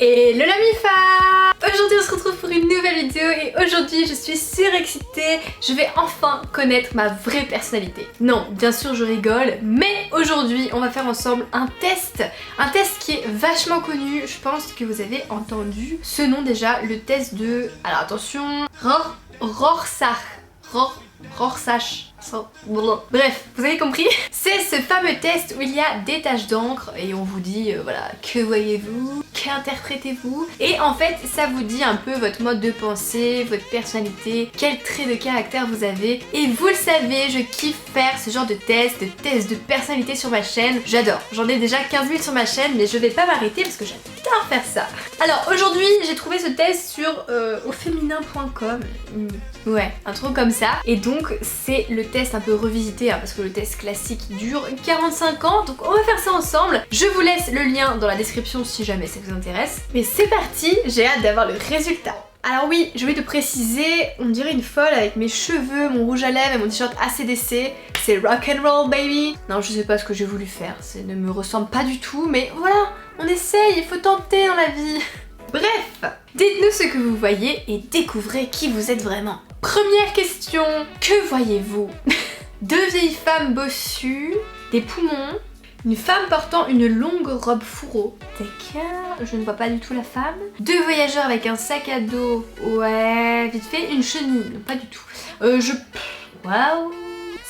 Hello la MIFA! Aujourd'hui on se retrouve pour une nouvelle vidéo et aujourd'hui je suis surexcitée. Je vais enfin connaître ma vraie personnalité. Non, bien sûr je rigole, mais aujourd'hui on va faire ensemble un test. Un test qui est vachement connu, je pense que vous avez entendu ce nom déjà, le test de... Alors attention... Rorschach. Bref, vous avez compris. C'est ce fameux test où il y a des taches d'encre et on vous dit voilà, que voyez-vous, qu'interprétez-vous, et en fait ça vous dit un peu votre mode de pensée, votre personnalité, quel trait de caractère vous avez. Et vous le savez, je kiffe faire ce genre de test de personnalité sur ma chaîne. J'adore, j'en ai déjà 15 000 sur ma chaîne, mais je vais pas m'arrêter parce que j'adore faire ça. Alors aujourd'hui j'ai trouvé ce test sur auféminin.com. Ouais, un truc comme ça. Et donc c'est le test un peu revisité, hein, parce que le test classique dure 45 ans. Donc on va faire ça ensemble. Je vous laisse le lien dans la description si jamais ça vous intéresse. Mais c'est parti, j'ai hâte d'avoir le résultat. Alors oui, je vais te préciser, on dirait une folle avec mes cheveux, mon rouge à lèvres et mon t-shirt ACDC. C'est rock'n'roll baby. Non, je sais pas ce que j'ai voulu faire, ça ne me ressemble pas du tout, mais voilà, on essaye, il faut tenter dans la vie. Bref, dites-nous ce que vous voyez et découvrez qui vous êtes vraiment. Première question, que voyez-vous? Deux vieilles femmes bossues, des poumons, une femme portant une longue robe fourreau. D'accord, je ne vois pas du tout la femme. Deux voyageurs avec un sac à dos, ouais, vite fait, une chenille, non, pas du tout. Waouh!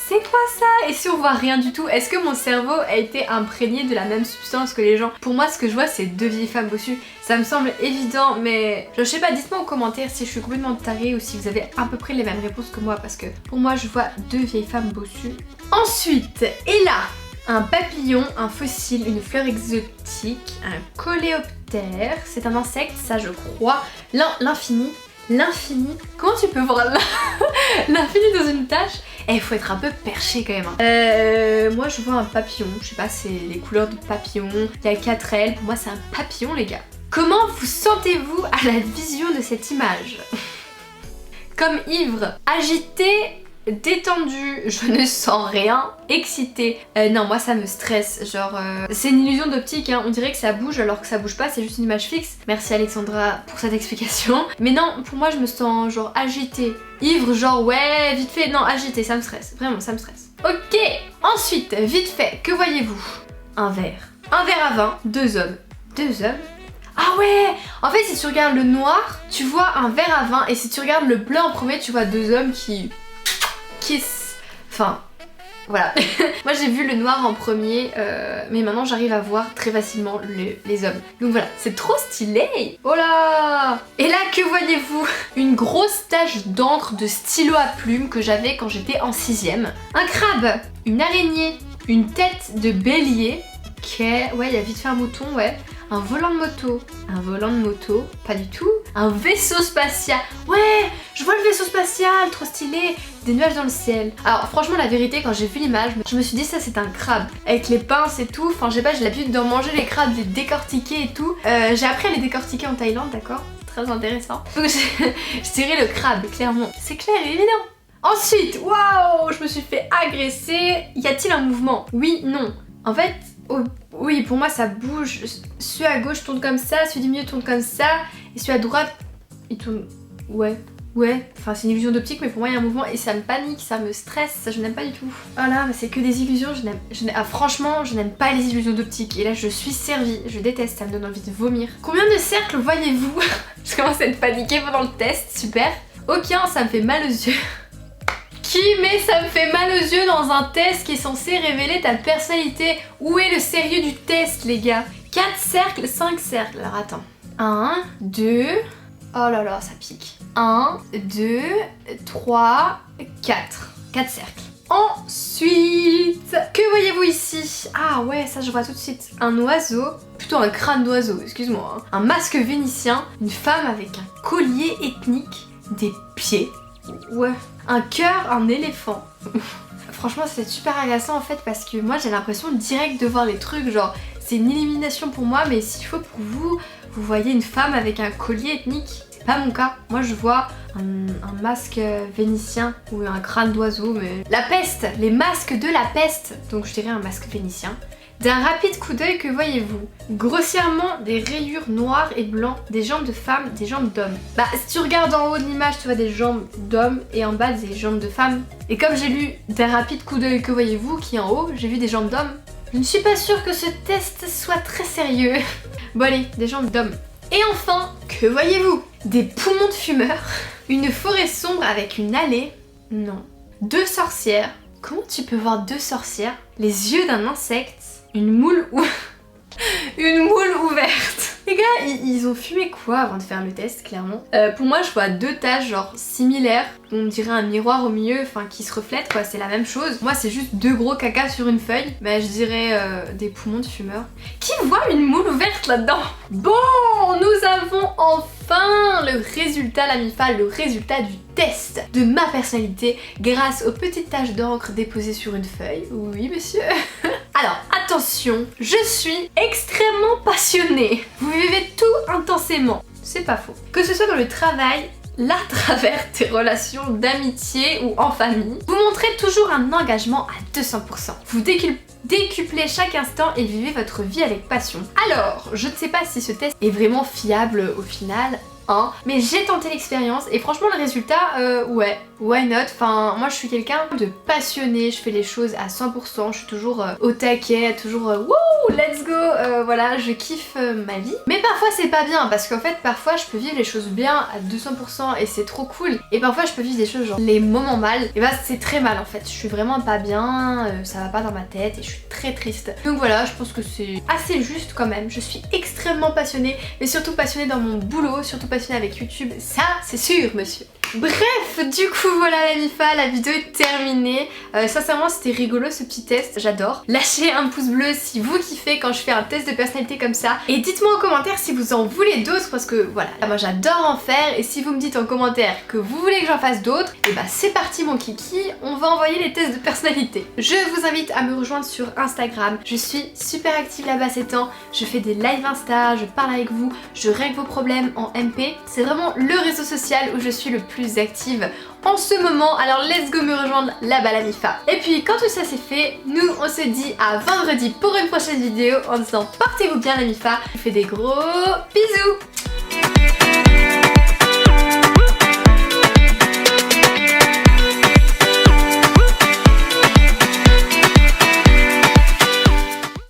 C'est quoi ça? Et si on voit rien du tout, est-ce que mon cerveau a été imprégné de la même substance que les gens? Pour moi, ce que je vois, c'est deux vieilles femmes bossues. Ça me semble évident, mais je sais pas, dites-moi en commentaire si je suis complètement tarée ou si vous avez à peu près les mêmes réponses que moi, parce que pour moi, je vois deux vieilles femmes bossues. Ensuite, et là, un papillon, un fossile, une fleur exotique, un coléoptère, c'est un insecte, ça je crois, l'infini. L'infini. Comment tu peux voir l'infini dans une tâche? Eh, il faut être un peu perché quand même. Hein. Moi je vois un papillon, je sais pas, c'est les couleurs de papillon. Il y a 4 ailes, pour moi c'est un papillon les gars. Comment vous sentez-vous à la vision de cette image? Comme ivre, agité, détendu, je ne sens rien, excité. Non, moi ça me stresse, genre c'est une illusion d'optique, hein. On dirait que ça bouge alors que ça bouge pas, c'est juste une image fixe. Merci Alexandra pour cette explication. Mais non, pour moi je me sens genre agitée. Ivre, genre ouais, vite fait, non, agité, ça me stresse, vraiment ça me stresse. Ok, ensuite, vite fait, que voyez-vous? Un verre. Un verre à vin, deux hommes. Deux hommes? Ah ouais! En fait si tu regardes le noir, tu vois un verre à vin, et si tu regardes le bleu en premier, tu vois deux hommes qui... Enfin, voilà. Moi j'ai vu le noir en premier, mais maintenant j'arrive à voir très facilement les hommes. Donc voilà, c'est trop stylé. Oh là! Et là, que voyez-vous? Une grosse tache d'encre de stylo à plumes que j'avais quand j'étais en 6ème. Un crabe, une araignée, une tête de bélier. Ok, ouais, il y a vite fait un mouton, ouais. Un volant de moto. Un volant de moto, pas du tout. Un vaisseau spatial. Ouais, je vois le vaisseau spatial, trop stylé. Des nuages dans le ciel. Alors franchement la vérité, quand j'ai vu l'image, je me suis dit ça c'est un crabe. Avec les pinces et tout, enfin je sais pas, j'ai l'habitude d'en manger les crabes, de les décortiquer et tout. J'ai appris à les décortiquer en Thaïlande, d'accord? Très intéressant. Donc je dirais le crabe, clairement. C'est clair et évident. Ensuite, waouh, je me suis fait agresser. Y a-t-il un mouvement? Oui, non. En fait... Oh, oui, pour moi ça bouge. Celui à gauche tourne comme ça, celui du milieu tourne comme ça, et celui à droite, il tourne... Ouais, enfin c'est une illusion d'optique, mais pour moi il y a un mouvement et ça me panique, ça me stresse, ça je n'aime pas du tout. Voilà, mais c'est que des illusions, franchement, je n'aime pas les illusions d'optique, et là je suis servie, je déteste, ça me donne envie de vomir. Combien de cercles voyez-vous? Je commence à être paniquée pendant le test, super. Aucun, ça me fait mal aux yeux. Mais ça me fait mal aux yeux dans un test qui est censé révéler ta personnalité. Où est le sérieux du test les gars? 4 cercles, 5 cercles. Alors attends. 1, 2... Oh là là, ça pique. 1, 2, 3, 4. 4 cercles. Ensuite, que voyez-vous ici? Ah ouais, ça je vois tout de suite. Un oiseau, plutôt un crâne d'oiseau, excuse-moi. Hein. Un masque vénitien, une femme avec un collier ethnique, des pieds. Ouais. Un cœur, un éléphant. Franchement c'est super agaçant en fait parce que moi j'ai l'impression direct de voir les trucs, genre c'est une élimination pour moi, mais s'il faut pour vous voyez une femme avec un collier ethnique, c'est pas mon cas. Moi je vois un masque vénitien ou un crâne d'oiseau, mais... La peste, les masques de la peste, donc je dirais un masque vénitien. D'un rapide coup d'œil, que voyez-vous? Grossièrement, des rayures noires et blancs, des jambes de femmes, des jambes d'hommes. Bah, si tu regardes en haut de l'image, tu vois des jambes d'hommes et en bas des jambes de femmes. Et comme j'ai lu d'un rapide coup d'œil, que voyez-vous, qui est en haut, j'ai vu des jambes d'hommes. Je ne suis pas sûre que ce test soit très sérieux. Bon allez, des jambes d'hommes. Et enfin, que voyez-vous? Des poumons de fumeurs, une forêt sombre avec une allée, non. 2 sorcières. Comment tu peux voir 2 sorcières? Les yeux d'un insecte, une moule ou... une moule ouverte. Les gars, ils ont fumé quoi avant de faire le test, clairement? Pour moi, je vois 2 taches genre similaires. On dirait un miroir au milieu, enfin qui se reflète quoi, c'est la même chose. Moi, c'est juste 2 gros caca sur une feuille. Bah, je dirais des poumons de fumeurs. Qui voit une moule ouverte là-dedans? Bon, nous avons enfin le résultat, la MIFA, le résultat du test de ma personnalité grâce aux petites taches d'encre déposées sur une feuille. Oui, monsieur. Alors, attention, je suis extrêmement passionnée. Vous vivez tout intensément. C'est pas faux. Que ce soit dans le travail, à travers des relations d'amitié ou en famille, vous montrez toujours un engagement à 200%. Vous décuplez chaque instant et vivez votre vie avec passion. Alors, je ne sais pas si ce test est vraiment fiable au final, hein, mais j'ai tenté l'expérience et franchement le résultat, ouais, why not? Enfin, moi je suis quelqu'un de passionné, je fais les choses à 100%, je suis toujours au taquet, toujours wouh, let's go, voilà, je kiffe ma vie. Mais parfois c'est pas bien parce qu'en fait parfois je peux vivre les choses bien à 200% et c'est trop cool. Et parfois je peux vivre des choses genre les moments mal, et bah c'est très mal en fait, je suis vraiment pas bien, ça va pas dans ma tête et je suis très triste. Donc voilà, je pense que c'est assez juste quand même, je suis extrêmement passionnée, mais surtout passionnée dans mon boulot, surtout passionnée avec YouTube, ça c'est sûr monsieur. Bref, du coup voilà la MIFA, la vidéo est terminée. Sincèrement c'était rigolo ce petit test, j'adore. Lâchez un pouce bleu si vous kiffez quand je fais un test de personnalité comme ça. Et dites-moi en commentaire si vous en voulez d'autres parce que voilà, moi j'adore en faire. Et si vous me dites en commentaire que vous voulez que j'en fasse d'autres, et bah c'est parti mon kiki, on va envoyer les tests de personnalité. Je vous invite à me rejoindre sur Instagram, je suis super active là-bas ces temps. Je fais des lives Insta, je parle avec vous, je règle vos problèmes en MP. C'est vraiment le réseau social où je suis le plus active en ce moment, alors let's go me rejoindre là-bas la MIFA. Et puis quand tout ça c'est fait, nous on se dit à vendredi pour une prochaine vidéo en disant portez-vous bien la MIFA. Je vous fais des gros bisous.